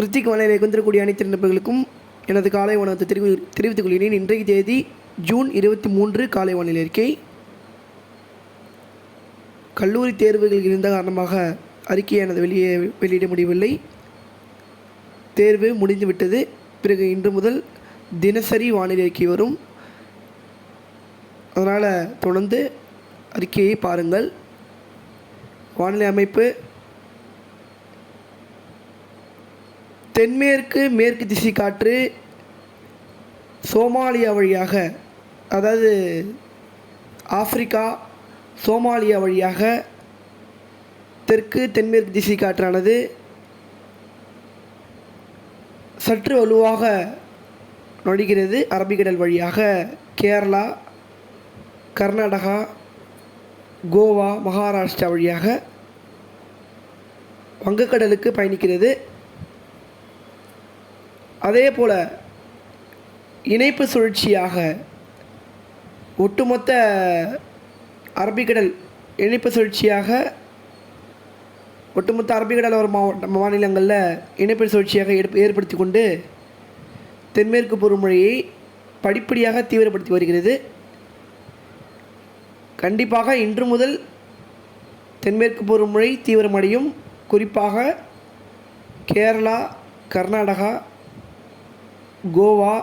கிருத்திக் வானிலை கொண்டிருக்கக்கூடிய அனைத்து நண்பர்களுக்கும் எனது காலை வணக்கத்தை தெரிவித்துக் கொள்கிறேன். இன்றைய தேதி ஜூன் 23 காலை வானிலை அறிக்கை. கல்லூரி தேர்வுகள் இருந்த காரணமாக அறிக்கையை எனது வெளியிட முடியவில்லை. தேர்வு முடிந்துவிட்டது. பிறகு இன்று முதல் தினசரி வானிலை அறிக்கை வரும். அதனால் தொடர்ந்து அறிக்கையை பாருங்கள். வானிலை அமைப்பு: தென்மேற்கு மேற்கு திசை காற்று சோமாலியா வழியாக, அதாவது ஆப்பிரிக்கா சோமாலியா வழியாக தெற்கு தென்மேற்கு திசை காற்றானது சற்று வலுவாக நுழைகிறது. அரபிக்கடல் வழியாக கேரளா, கர்நாடகா, கோவா, மகாராஷ்டிரா வழியாக வங்கக்கடலுக்கு பயணிக்கிறது. அதே போல் இணைப்பு சுழற்சியாக ஒட்டுமொத்த அரபிக்கடல் இணைப்பு சுழற்சியாக ஒட்டுமொத்த அரபிக்கடல் ஒரு மாநிலங்களில் இணைப்பு சுழற்சியாக ஏற்படுத்தி கொண்டு தென்மேற்கு பருவமழையை படிப்படியாக தீவிரப்படுத்தி வருகிறது. கண்டிப்பாக இன்று முதல் தென்மேற்கு பருவமழை தீவிரமடையும். குறிப்பாக கேரளா, கர்நாடகா, கோவா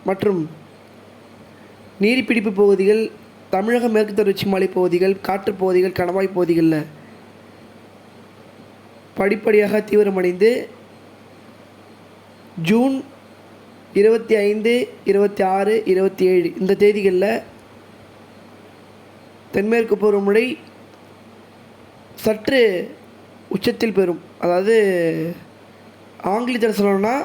மற்றும் நீர்பிடிப்பு பகுதிகள், தமிழக மேற்கு தொடர்ச்சி மலைப்பகுதிகள், காற்று பகுதிகள், கணவாய் பகுதிகளில் படிப்படியாக தீவிரமடைந்து ஜூன் 25, 26, 27 இந்த தேதிகளில் தென்மேற்கு பருவமழை சற்று உச்சத்தில் பெறும். அதாவது ஆங்கிலத்தில் சொல்லணும்னா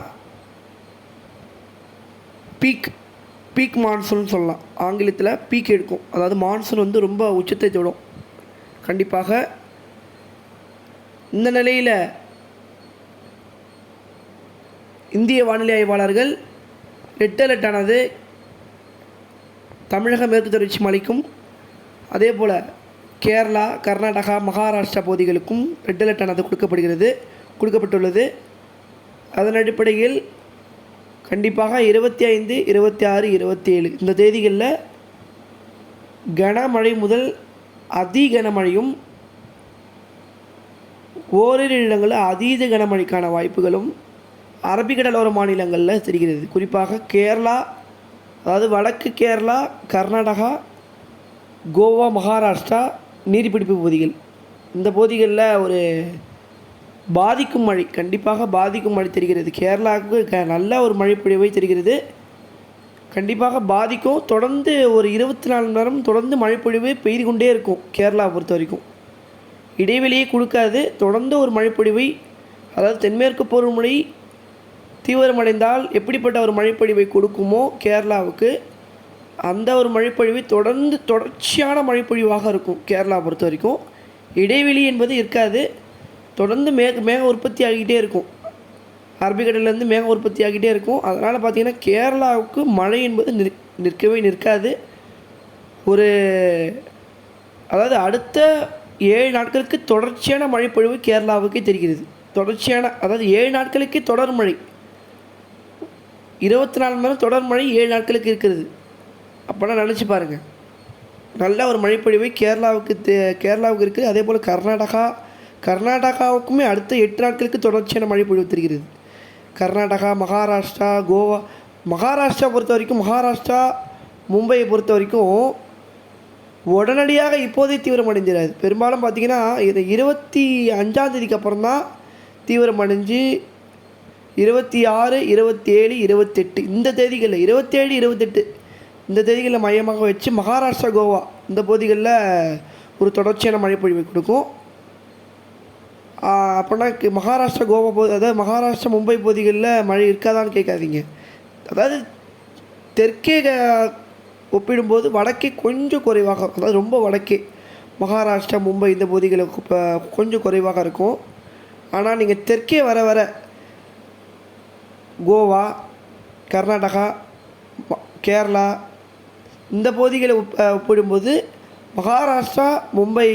பீக் மான்சூன் சொல்லலாம். ஆங்கிலத்தில் பீக் எடுக்கும். அதாவது மான்சூன் வந்து ரொம்ப உச்சத்தை தொடும். கண்டிப்பாக இந்த நிலையில் இந்திய வானிலை ஆய்வாளர்கள் ரெட் அலர்ட் ஆனது தமிழக மேற்கு தொடர்ச்சி மலைக்கும் அதே போல் கேரளா, கர்நாடகா, மகாராஷ்டிரா பகுதிகளுக்கும் ரெட் அலர்ட் ஆனது கொடுக்கப்பட்டுள்ளது. அதன் அடிப்படையில் கண்டிப்பாக 25, 26, 27 இந்த தேதிகளில் கனமழை முதல் அதி கனமழையும் ஓரிரு இடங்களில் அதீத கனமழைக்கான வாய்ப்புகளும் அரபிக்கடலோர மாநிலங்களில் தெரிகிறது. குறிப்பாக கேரளா, அதாவது வடக்கு கேரளா, கர்நாடகா, கோவா, மகாராஷ்டிரா நீர்பிடிப்பு பகுதிகள், இந்த பகுதிகளில் ஒரு பாதிக்கும் மழை, கண்டிப்பாக பாதிக்கும் மழை தெரிகிறது. கேரளாவுக்கு நல்ல ஒரு மழை பொழிவை தெரிகிறது. கண்டிப்பாக பாதிக்கும். தொடர்ந்து ஒரு 24 மணி நேரம் தொடர்ந்து மழை பொழிவு பெய்து கொண்டே இருக்கும். கேரளா பொறுத்த வரைக்கும் இடைவெளியே கொடுக்காது. தொடர்ந்து ஒரு மழை பொழிவை, அதாவது தென்மேற்கு பருவமழை தீவிரமடைந்தால் எப்படிப்பட்ட ஒரு மழைப்பொழிவை கொடுக்குமோ கேரளாவுக்கு, அந்த ஒரு மழைப்பொழிவை தொடர்ச்சியான மழைப்பொழிவாக இருக்கும். கேரளா பொறுத்த வரைக்கும் இடைவெளி என்பது இருக்காது. தொடர்ந்து மேக உற்பத்தி ஆகிக்கிட்டே இருக்கும். அரபிக்கடல்லேருந்து மேக உற்பத்தி ஆகிட்டே இருக்கும். அதனால் பார்த்திங்கன்னா கேரளாவுக்கு மழை என்பது நிற்காது. அதாவது அடுத்த 7 நாட்களுக்கு தொடர்ச்சியான மழைப்பொழிவு கேரளாவுக்கு தெரிகிறது. தொடர்ச்சியான, அதாவது 7 நாட்களுக்கு தொடர் மழை, 24 மணி நேரம் தொடர் மழை 7 நாட்களுக்கு இருக்கிறது. அப்போனா நினச்சி பாருங்கள், நல்ல ஒரு மழைப்பொழிவை கேரளாவுக்கு இருக்குது. அதே போல் கர்நாடகாவுக்குமே அடுத்த 8 நாட்களுக்கு தொடர்ச்சியான மழைப்பொழிவு தெரிகிறது. கர்நாடகா, மகாராஷ்டிரா, கோவா, மகாராஷ்டிரா பொறுத்த வரைக்கும், மகாராஷ்டிரா மும்பையை பொறுத்த வரைக்கும் உடனடியாக இப்போதே தீவிரமடைஞ்சிடாது. பெரும்பாலும் பார்த்திங்கன்னா இது 25ஆம் தேதிக்கு அப்புறம் தான் தீவிரமடைஞ்சு 26, 27, 28 இந்த தேதிகளில் 27, 28 இந்த தேதிகளில் மையமாக வச்சு மகாராஷ்டிரா, கோவா இந்த பகுதிகளில் ஒரு தொடர்ச்சியான மழைப்பொழிவை கொடுக்கும். அப்படின்னா மகாராஷ்டிரா, கோவா அதாவது மகாராஷ்டிரா, மும்பை பகுதிகளில் மழை இருக்காதான்னு கேட்காதீங்க. அதாவது தெற்கே ஒப்பிடும்போது வடக்கே கொஞ்சம் குறைவாக, அதாவது ரொம்ப வடக்கே மகாராஷ்டிரா, மும்பை இந்த பகுதிகளுக்கு கொஞ்சம் குறைவாக இருக்கும். ஆனால் நீங்கள் தெற்கே வர வர கோவா, கர்நாடகா, கேரளா இந்த பகுதிகளை ஒப்பிடும்போது மகாராஷ்டிரா, மும்பை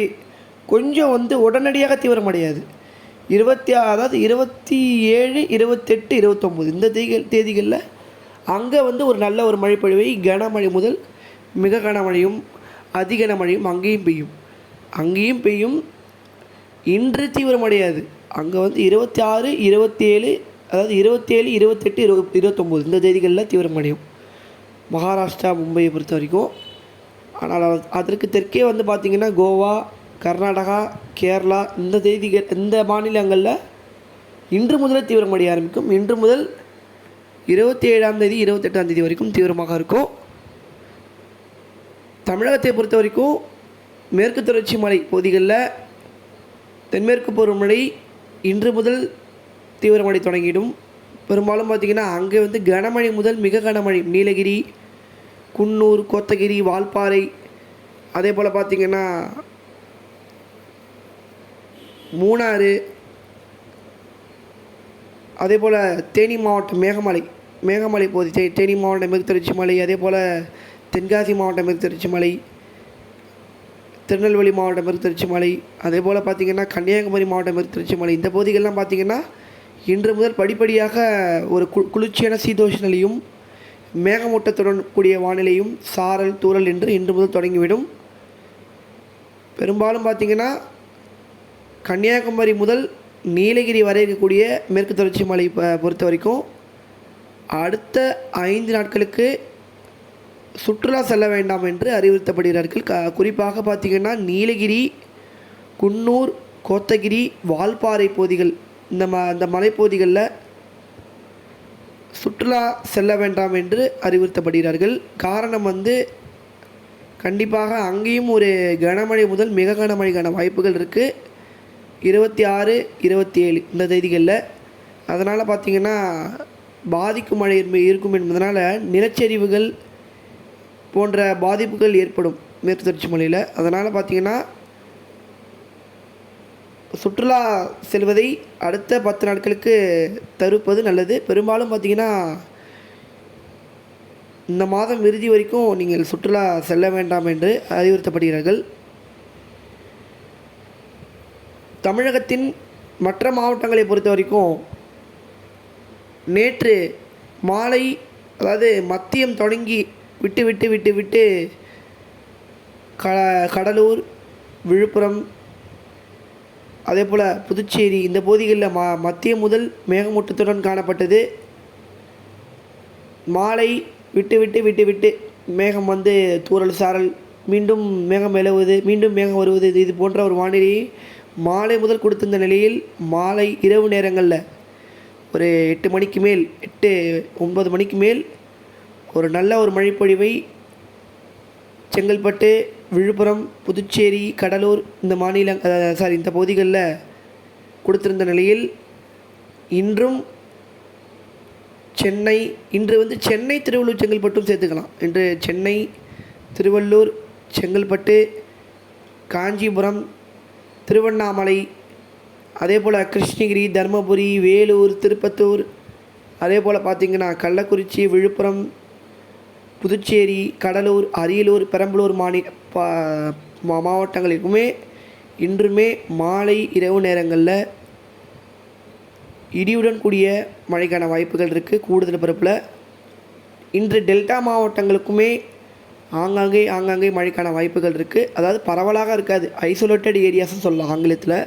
கொஞ்சம் உடனடியாக தீவிரமடையாது. 27, 28, 29 இந்த தேதிகளில் அங்கே வந்து ஒரு நல்ல ஒரு மழைப்பொழிவை கனமழை முதல் மிக கனமழையும் அதி கனமழையும் அங்கேயும் பெய்யும். இன்று தீவிரமடையாது. அங்கே வந்து 26, 27, அதாவது 27, 28, 29 இந்த தேதிகளில் தீவிரமடையும் மகாராஷ்டிரா, மும்பையை பொறுத்த வரைக்கும். ஆனால் அதற்கு தெற்கே வந்து பார்த்திங்கன்னா கோவா, கர்நாடகா, கேரளா இந்த மாநிலங்களில் இன்று முதல் தீவிரமடைய ஆரம்பிக்கும். இன்று முதல் 27ஆம் தேதி 28ஆம் தேதி வரைக்கும் தீவிரமாக இருக்கும். தமிழகத்தை பொறுத்த வரைக்கும் மேற்கு தொடர்ச்சி மலை பகுதிகளில் தென்மேற்கு பருவமழை இன்று முதல் தீவிரமடை தொடங்கிடும். பெரும்பாலும் பார்த்திங்கன்னா அங்கே வந்து கனமழை முதல் மிக கனமழை நீலகிரி, குன்னூர், கோத்தகிரி, வால்பாறை, அதே போல் பார்த்திங்கன்னா மூணாறு, அதே போல் தேனி மாவட்டம் மேகமலை பகுதி, தேனி மாவட்டம் மேற்கு தொடர்ச்சி மலை, அதே போல் தென்காசி மாவட்டம் மேற்கு தொடர்ச்சி மலை, திருநெல்வேலி மாவட்டம் மேற்கு தொடர்ச்சி மலை, அதே போல் பார்த்திங்கன்னா கன்னியாகுமரி மாவட்டம் மேற்கு தொடர்ச்சி மலை இந்த பகுதிகளெலாம் பார்த்திங்கன்னா இன்று முதல் படிப்படியாக ஒரு குளிர்ச்சியான சீதோஷ நிலையும் மேகமூட்டத்துடன் கூடிய வானிலையும் சாரல் தூறல் என்று இன்று முதல் தொடங்கிவிடும். பெரும்பாலும் பார்த்திங்கன்னா கன்னியாகுமரி முதல் நீலகிரி வரை இருக்கக்கூடிய மேற்கு தொடர்ச்சி மலை பொறுத்த வரைக்கும் அடுத்த 5 நாட்களுக்கு சுற்றுலா செல்ல வேண்டாம் என்று அறிவுறுத்தப்படுகிறார்கள். குறிப்பாக பார்த்திங்கன்னா நீலகிரி, குன்னூர், கோத்தகிரி, வால்பாறை பகுதிகள் இந்த மலைப்பகுதிகளில் சுற்றுலா செல்ல வேண்டாம் என்று அறிவுறுத்தப்படுகிறார்கள். காரணம் வந்து கண்டிப்பாக அங்கேயும் ஒரு கனமழை முதல் மிக கனமழைக்கான வாய்ப்புகள் இருக்குது 26, 27 இந்த தேதிகளில். அதனால் பார்த்திங்கன்னா பாதிக்கும் மழை இருக்கும் என்பதனால் நிலச்சரிவுகள் போன்ற பாதிப்புகள் ஏற்படும் மேற்கு தொடர்ச்சி மலையில். அதனால் பார்த்திங்கன்னா சுற்றுலா செல்வதை அடுத்த 10 நாட்களுக்கு தவிர்ப்பது நல்லது. பெரும்பாலும் பார்த்திங்கன்னா இந்த மாதம் இறுதி வரைக்கும் நீங்கள் சுற்றுலா செல்ல வேண்டாம் என்று அறிவுறுத்தப்படுகிறார்கள். தமிழகத்தின் மற்ற மாவட்டங்களை பொறுத்த வரைக்கும் நேற்று மாலை, அதாவது மதியம் தொடங்கி விட்டு கடலூர், விழுப்புரம், அதே போல் புதுச்சேரி இந்த பகுதிகளில் மதியம் முதல் மேகமூட்டத்துடன் காணப்பட்டது. மாலை விட்டு மேகம் வந்து தூறல் சாரல், மீண்டும் மேகம் விலகுவது, மீண்டும் மேகம் வருவது, இது போன்ற ஒரு வானிலையை மாலை முதல் கொடுத்திருந்த நிலையில் மாலை இரவு நேரங்களில் ஒரு 8 மணிக்கு மேல் 9 மணிக்கு மேல் ஒரு நல்ல ஒரு மழைப்பொழிவை செங்கல்பட்டு, விழுப்புரம், புதுச்சேரி, கடலூர் இந்த இந்த பகுதிகளில் கொடுத்திருந்த நிலையில் இன்று வந்து சென்னை, திருவள்ளூர், செங்கல்பட்டும் சேர்த்துக்கலாம். இன்று சென்னை, திருவள்ளூர், செங்கல்பட்டு, காஞ்சிபுரம், திருவண்ணாமலை, அதே போல் கிருஷ்ணகிரி, தருமபுரி, வேலூர், திருப்பத்தூர், அதே போல் பார்த்திங்கன்னா கள்ளக்குறிச்சி, விழுப்புரம், புதுச்சேரி, கடலூர், அரியலூர், பெரம்பலூர் மாவட்டங்களுக்குமே இன்றுமே மாலை இரவு நேரங்களில் இடியுடன் கூடிய மழைக்கான வாய்ப்புகள் இருக்குது. கூடுதல் பரப்பில் இன்று டெல்டா மாவட்டங்களுக்குமே ஆங்காங்கே மழைக்கான வாய்ப்புகள் இருக்குது. அதாவது பரவலாக இருக்காது, ஐசோலேட்டட் ஏரியாஸ்ன்னு சொல்லலாம். ஆங்கிலத்தில்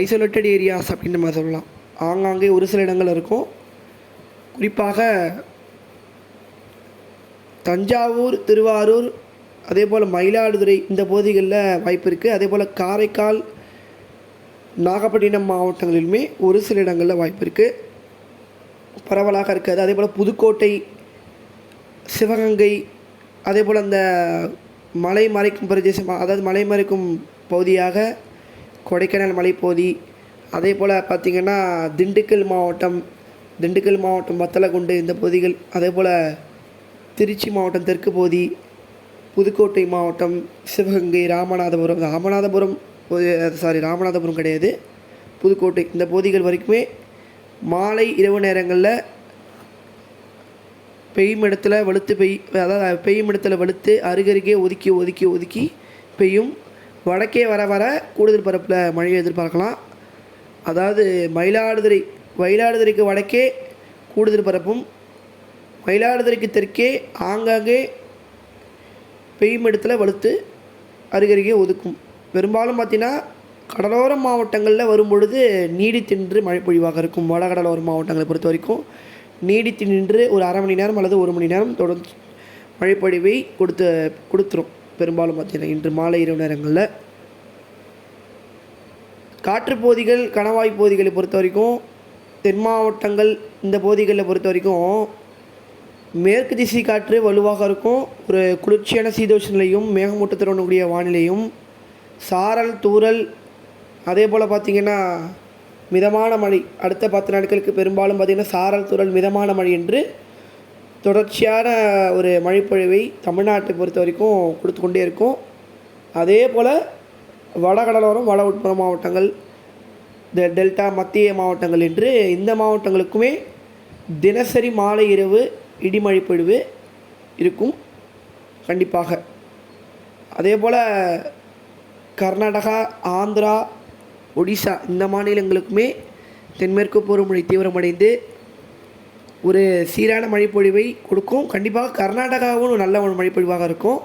ஐசோலேட்டட் ஏரியாஸ் அப்படின்னு நம்ம சொல்லலாம். ஆங்காங்கே ஒரு சில இடங்கள் இருக்கும். குறிப்பாக தஞ்சாவூர், திருவாரூர், அதே போல் மயிலாடுதுறை இந்த பகுதிகளில் வாய்ப்பு இருக்குது. அதே போல் காரைக்கால், நாகப்பட்டினம் மாவட்டங்களிலுமே ஒரு சில இடங்களில் வாய்ப்பு இருக்குது. பரவலாக இருக்காது. அதே போல் புதுக்கோட்டை, சிவகங்கை, அதே போல் அந்த மலை மறைக்கும் பிரதேசம், அதாவது மலை மறைக்கும் பகுதியாக கொடைக்கானல் மலைப்பகுதி, அதே போல் பார்த்திங்கன்னா திண்டுக்கல் மாவட்டம் வத்தலகுண்டு இந்த பகுதிகள், அதே போல் திருச்சி மாவட்டம் தெற்கு பகுதி, புதுக்கோட்டை மாவட்டம், சிவகங்கை, ராமநாதபுரம் கிடையாது, புதுக்கோட்டை இந்த பகுதிகள் வரைக்குமே மாலை இரவு நேரங்களில் பெய்யும் இடத்துல வலுத்து அருகருகே ஒதுக்கி பெய்யும். வடக்கே வர கூடுதல் பரப்பில் மழையை எதிர்பார்க்கலாம். அதாவது மயிலாடுதுறைக்கு வடக்கே கூடுதல் பரப்பும், மயிலாடுதுறைக்கு தெற்கே ஆங்காங்கே பெய்யும் இடத்துல வலுத்து அருகருகே ஒதுக்கும். பெரும்பாலும் பார்த்திங்கன்னா கடலோர மாவட்டங்களில் வரும்பொழுது நீடித்தின்று மழை பொழிவாக இருக்கும். வடகடலோர மாவட்டங்களை பொறுத்த வரைக்கும் நீடித்து நின்று ஒரு அரை மணி நேரம் அல்லது 1 மணி நேரம் தொடர்ந்து மழைப்பொழிவை கொடுத்துரும். பெரும்பாலும் பார்த்திங்கன்னா இன்று மாலை இரவு நேரங்களில் காற்றுப்பகுதிகள் கணவாய் பகுதிகளை பொறுத்த வரைக்கும் தென் மாவட்டங்கள் இந்த பகுதிகளில் பொறுத்த வரைக்கும் மேற்கு திசை காற்று வலுவாக இருக்கும். ஒரு குளிர்ச்சியான சீதோஷ நிலையும் மேகமூட்டத்துடன் கூடிய வானிலையும் சாரல் தூறல் அதே போல் பார்த்திங்கன்னா மிதமான மழை அடுத்த 10 நாட்களுக்கு பெரும்பாலும் பார்த்திங்கன்னா சாரல் தூறல் மிதமான மழை என்று தொடர்ச்சியான ஒரு மழைப்பொழிவை தமிழ்நாட்டை பொறுத்த வரைக்கும் கொடுத்து கொண்டே இருக்கும். அதே போல் வடகடலோரம் வட உட்புற மாவட்டங்கள் டெல்டா மத்திய மாவட்டங்கள் என்று இந்த மாவட்டங்களுக்குமே தினசரி மாலை இரவு இடிமழை பொழிவு இருக்கும் கண்டிப்பாக. அதே போல் கர்நாடகா ஆந்திரா ஒடிசா இந்த மாநிலங்களுக்குமே தென்மேற்கு பருவமழை தீவிரமடைந்து ஒரு சீரான மழைப்பொழிவை கொடுக்கும். கண்டிப்பாக கர்நாடகாவும் நல்ல ஒரு மழைப்பொழிவாக இருக்கும்.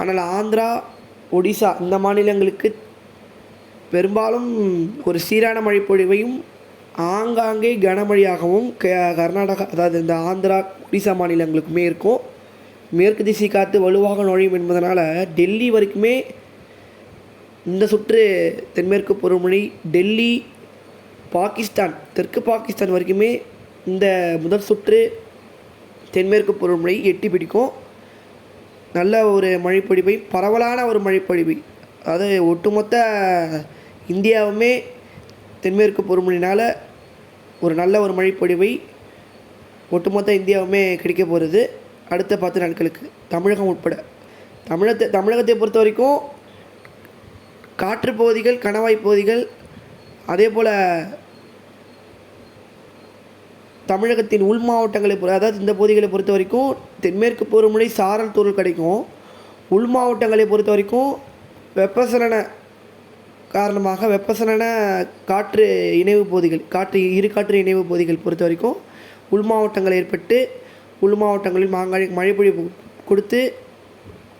ஆனால் ஆந்திரா ஒடிசா இந்த மாநிலங்களுக்கு பெரும்பாலும் ஒரு சீரான மழைப்பொழிவையும் ஆங்காங்கே கனமழையாகவும் கர்நாடகா அதாவது இந்த ஆந்திரா ஒடிசா மாநிலங்களுக்குமே இருக்கும். மேற்கு திசை காற்று வலுவாக நுழையும் என்பதனால் டெல்லி வரைக்குமே இந்த சுற்று தென்மேற்கு பருவமழை டெல்லி பாகிஸ்தான் தெற்கு பாகிஸ்தான் வரைக்குமே இந்த முதல் சுற்று தென்மேற்கு பருவமழை எட்டி பிடிக்கும். நல்ல ஒரு மழைப்பொழிவை பரவலான ஒரு மழைப்பொழிவை அதாவது ஒட்டுமொத்த இந்தியாவுமே தென்மேற்கு பருவமழையினால் ஒரு நல்ல ஒரு மழைப்பொழிவை ஒட்டுமொத்த இந்தியாவுமே கிடைக்க போகிறது அடுத்த 10 நாட்களுக்கு தமிழகம் உட்பட. தமிழகத்தை பொறுத்த வரைக்கும் காற்று பகுதிகள் கணவாய் பகுதிகள் அதே போல் தமிழகத்தின் உள் மாவட்டங்களை அதாவது இந்த பகுதிகளை பொறுத்த வரைக்கும் தென்மேற்கு பருவமழை சாரல் தூறல் கிடைக்கும். உள் மாவட்டங்களை பொறுத்த வரைக்கும் வெப்பசலன காரணமாக வெப்பசலன காற்று இணைவு பகுதிகள் காற்று இணைவு பகுதிகள் பொறுத்த வரைக்கும் உள் மாவட்டங்கள் ஏற்பட்டு உள் மாவட்டங்களில் மழைப்பொழிவு கொடுத்து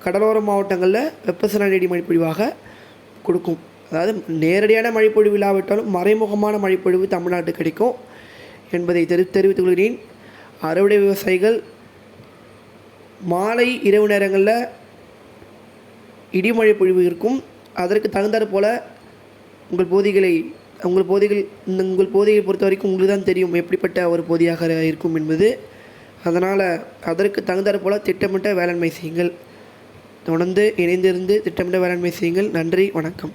கடலோர மாவட்டங்களில் வெப்பசலன இடி மழைப்பொழிவாக கொடுக்கும். அதாவது நேரடியான மழைப்பொழிவு இல்லாவிட்டாலும் மறைமுகமான மழைப்பொழிவு தமிழ்நாட்டுக்கு கிடைக்கும் என்பதை தெரிவித்துக் கொள்கிறேன். அறுவடை விவசாயிகள் மாலை இரவு நேரங்களில் இடிமழை பொழிவு இருக்கும். அதற்கு தகுந்தாற் போல் உங்கள் பகுதியை பொறுத்த வரைக்கும் உங்களுக்கு தான் தெரியும் எப்படிப்பட்ட ஒரு பகுதியாக இருக்கும் என்பது. அதனால் அதற்கு தகுந்தாற் போல் திட்டமிட்ட வேளாண்மை செய்யுங்கள். தொடர்ந்து இணைந்திருந்து திட்டமிட்ட வேளாண்மை செய்யுங்கள். நன்றி, வணக்கம்.